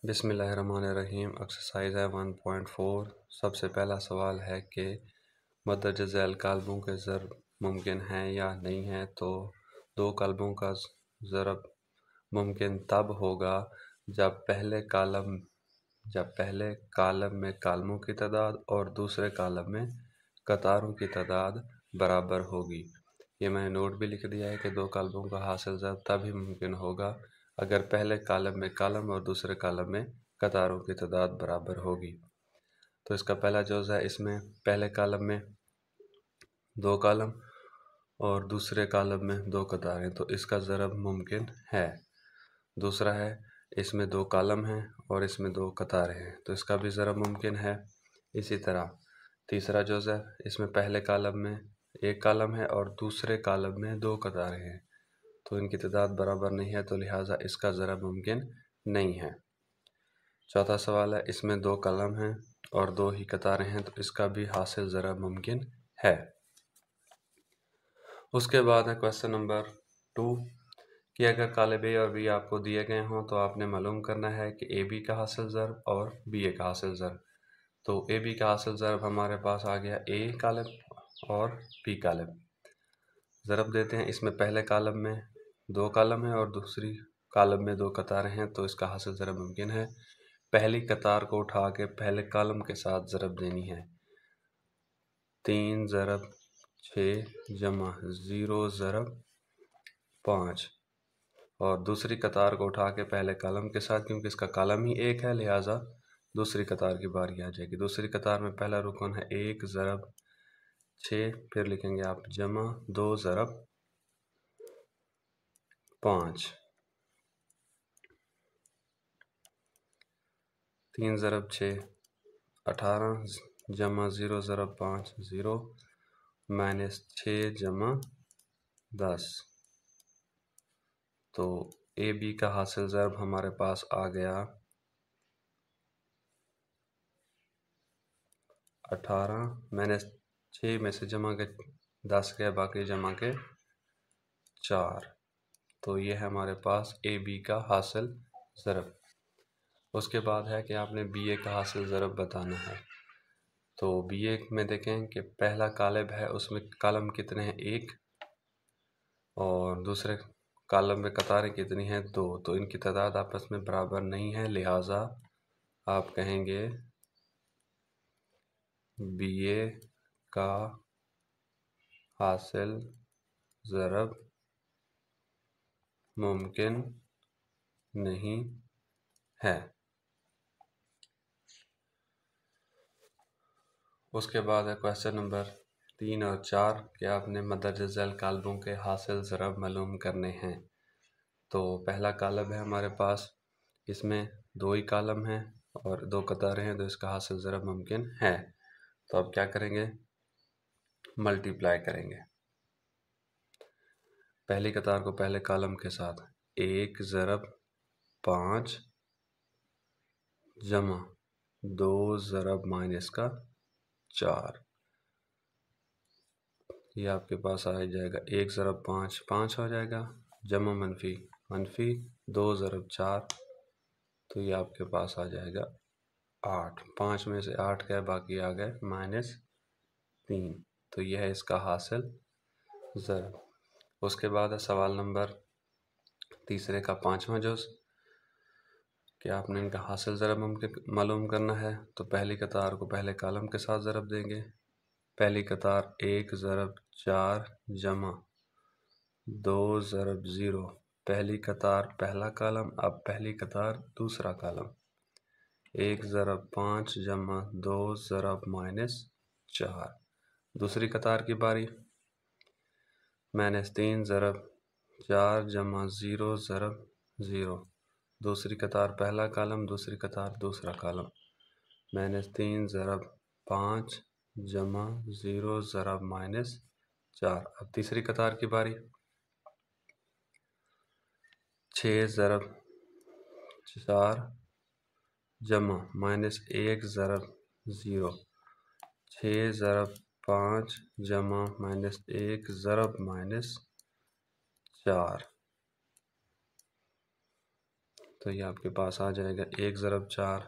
बिस्मिल्लाहिर्रहमानिर्रहीम। एक्सरसाइज है 1.4। सबसे पहला सवाल है कि मदरज झैल कालबों के ज़रब मुमकिन हैं या नहीं है। तो दो कालबों का ज़रब मुमकिन तब होगा जब पहले कालम में कालमों की तादाद और दूसरे कालम में कतारों की तादाद बराबर होगी। ये मैंने नोट भी लिख दिया है कि दो कालमों का हासिल ज़रब तभी मुमकिन होगा अगर पहले कालम में कालम और दूसरे कालम में कतारों की तादाद बराबर होगी। तो इसका पहला जोज़ है, इसमें पहले कालम में दो कालम और दूसरे कालम में दो कतारें, तो इसका ज़रब मुमकिन है। दूसरा है, इसमें दो कालम हैं और इसमें दो कतारें हैं, तो इसका भी ज़रब मुमकिन है। इसी तरह तीसरा जोज़ है, इसमें पहले कालम में एक कालम है और दूसरे कालम में दो कतारें हैं, तो इनकी तादाद बराबर नहीं है, तो लिहाजा इसका ज़रब मुमकिन नहीं है। चौथा सवाल है, इसमें दो कालम हैं और दो ही कतारें हैं, तो इसका भी हासिल ज़रब मुमकिन है। उसके बाद है क्वेश्चन नंबर 2 कि अगर काले बी और बी आपको दिए गए हों तो आपने मालूम करना है कि ए बी का हासिल ज़रब और बी ए का हासिल ज़रब। तो ए बी का हासिल ज़रब हमारे पास आ गया ए कालम और बी कालम। ज़रब देते हैं, इसमें पहले कालम में दो कालम है और दूसरी कालम में दो कतारें हैं, तो इसका हासिल ज़रब मुमकिन है। पहली कतार को उठा के पहले कालम के साथ ज़रब देनी है। 3 ज़रब 6 जमा 0 ज़रब 5, और दूसरी कतार को उठा के पहले कालम के साथ, क्योंकि इसका कालम ही एक है लिहाजा दूसरी कतार की बारी आ जाएगी। दूसरी कतार में पहला रुकन है 1 ज़रब 6, फिर लिखेंगे आप जमा 2 ज़रब 5, 3 ज़रब 6 18 जमा 0 ज़रब 5 0 माइनस 6 जमा 10। तो ए बी का हासिल ज़रब हमारे पास आ गया 18 माइनस 6 में से जमा के 10 गया, बाकी जमा के 4। तो ये है हमारे पास ए बी का हासिल ज़रब। उसके बाद है कि आपने बी ए का हासिल ज़रब बताना है। तो बी ए में देखें कि पहला कालब है, उसमें कालम कितने हैं 1, और दूसरे कालम में कतारें कितनी हैं 2, तो इनकी तादाद आपस में बराबर नहीं है, लिहाजा आप कहेंगे बी ए का हासिल ज़रब मुमकिन नहीं है। उसके बाद है क्वेश्चन नंबर 3 और 4 कि आपने मदरज झैल कालबों के हासिल ज़रब मालूम करने हैं। तो पहला कालब है हमारे पास, इसमें दो ही कालम हैं और दो कतारें हैं, तो इसका हासिल ज़रब मुमकिन है। तो अब क्या करेंगे, मल्टीप्लाई करेंगे। पहली कतार को पहले कालम के साथ 1 ज़रब 5 जमा 2 ज़रब माइनस का 4, ये आपके पास आ जाएगा 1 ज़रब 5 5 हो जाएगा, जमा मनफी 2 ज़रब 4, तो ये आपके पास आ जाएगा 8। 5 में से 8 गए, बाकी आ गए -3, तो यह है इसका हासिल ज़रब। उसके बाद है सवाल नंबर तीसरे का 5वां जुज़ कि आपने इनका हासिल ज़रब मालूम करना है। तो पहली कतार को पहले कालम के साथ ज़रब देंगे। पहली कतार 1 ज़रब 4 जमा 2 ज़रब 0, पहली कतार पहला कालम, अब पहली कतार दूसरा कालम, 1 ज़रब 5 जमा 2 ज़रब -4। दूसरी कतार की बारी, -3 ज़रब 4 जमा 0 ज़रब 0, दूसरी कतार पहला कालम, दूसरी कतार दूसरा कालम, -3 ज़रब 5 जमा 0 ज़रब -4। अब तीसरी कतार की बारी, 6 ज़रब 4 जमा -1 ज़रब 0, 6 ज़रब 5 जमा -1 ज़रब -4। तो ये आपके पास आ जाएगा 1 ज़रब 4,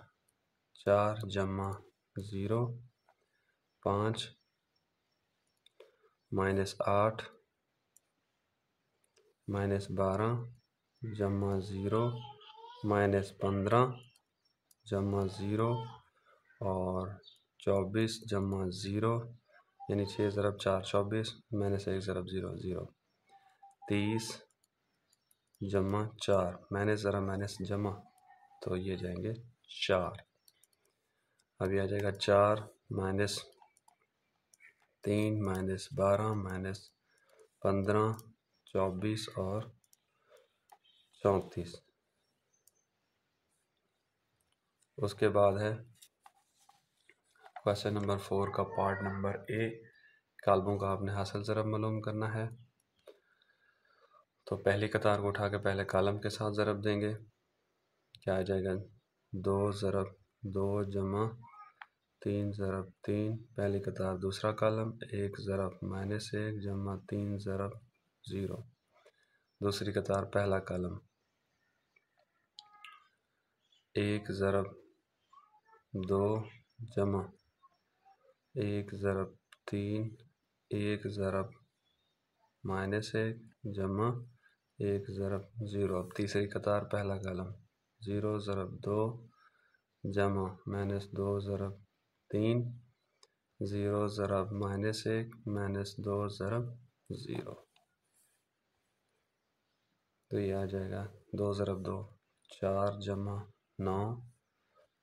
4 जमा 0, 5 माइनस 8 माइनस 12 जमा 0 माइनस 15 जमा 0 और 24 जमा 0 यानी 6 ज़रब 4 24 माइनस 1 ज़रब 0 0, 30 जमा 4 माइनस ज़रा माइनस जमा, तो ये जाएंगे 4। अभी आ जाएगा 4 माइनस 3 माइनस 12 माइनस 15 24 और 34। उसके बाद है क्वेश्चन नंबर 4 का पार्ट नंबर ए। कालमों का आपने हासिल ज़रब मालूम करना है। तो पहली कतार को उठा के पहले कालम के साथ ज़रब देंगे। क्या आ जाएगा 2 ज़रब 2 जमा 3 ज़रब 3, पहली कतार दूसरा कालम 1 ज़रब माइनस 1 जमा 3 ज़रब 0, दूसरी कतार पहला कालम 1 ज़रब 2 जमा 1 ज़रब 3 1 ज़रब माइनस 1 जमा 1 ज़रब 0। अब तीसरी कतार पहला कालम 0 ज़रब 2 जमा माइनस 2 ज़रब 3 0 ज़रब माइनस 1 माइनस 2 ज़रब 0, तो ये आ जाएगा 2 ज़रब 2 4 जमा 9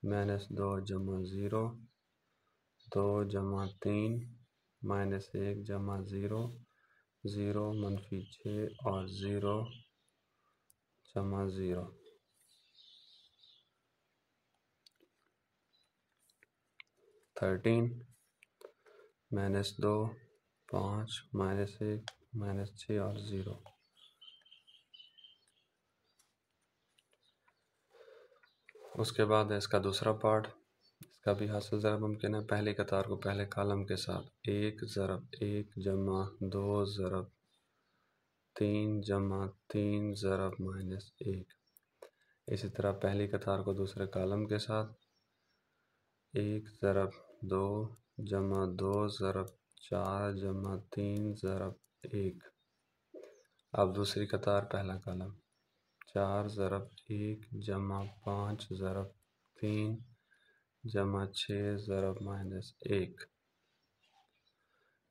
माइनस 2 जमा 0 2 जमा 3 माइनस 1 जमा 0 0 मनफी 6 और 0 जमा 0। 13 माइनस 2 5 माइनस 1 माइनस 6 और 0। उसके बाद है इसका दूसरा पार्ट। इसका भी हासिल ज़रब मुमकिन है। पहली कतार को पहले कालम के साथ 1 ज़रब 1 जमा 2 ज़रब 3 जमा 3 ज़रब माइनस 1। इसी तरह पहली कतार को दूसरे कालम के साथ 1 ज़रब 2 जमा 2 ज़रब 4 जमा 3 ज़रब 1। अब दूसरी कतार पहला कालम 4 ज़रब 1 जमा 5 ज़रब 3 जमा 6 ज़रब माइनस 1।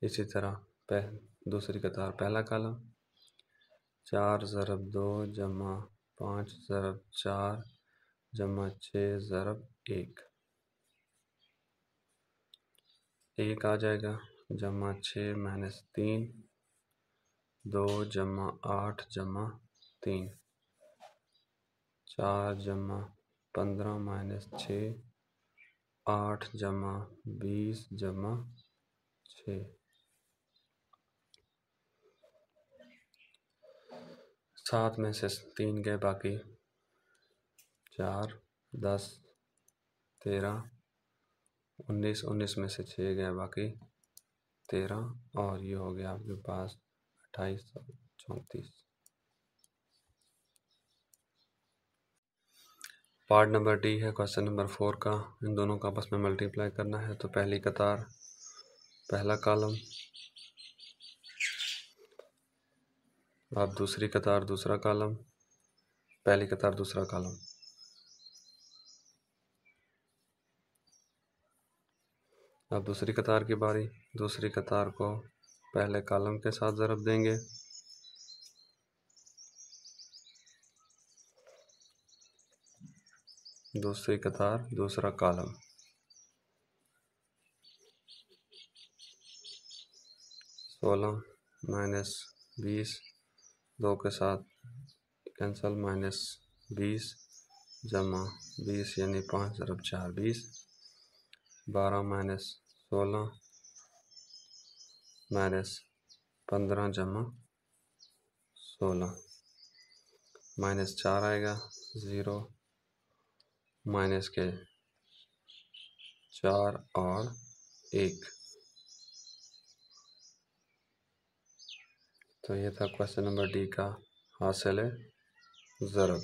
इसी तरह दूसरी कतार पहला कालम 4 ज़रब 2 जमा 5 ज़रब 4 जमा 6 ज़रब 1 1 आ जाएगा जमा 6 माइनस 3 2 जमा 8 जमा 3 4 जमा 15 माइनस 6 8 जमा 20 जमा 6। 7 में से 3 गए बाकी 4 10 13 19 19 में से 6 गए बाकी 13 और ये हो गया आपके पास 28 34। पार्ट नंबर डी है क्वेश्चन नंबर 4 का। इन दोनों का आपस में मल्टीप्लाई करना है। तो पहली कतार पहला कालम, अब दूसरी कतार दूसरा कालम, पहली कतार दूसरा कालम। अब दूसरी कतार की बारी। दूसरी कतार को पहले कालम के साथ ज़रब देंगे। दूसरी कतार दूसरा कालम 16 माइनस 20 2 के साथ कैंसल माइनस 20 जमा 20 यानी 5 ज़रब 4 20 12 माइनस 16 माइनस 15 जमा 16 माइनस 4 आएगा 0 माइनस के 4 और 1। तो ये था क्वेश्चन नंबर डी का हासिल ज़रब।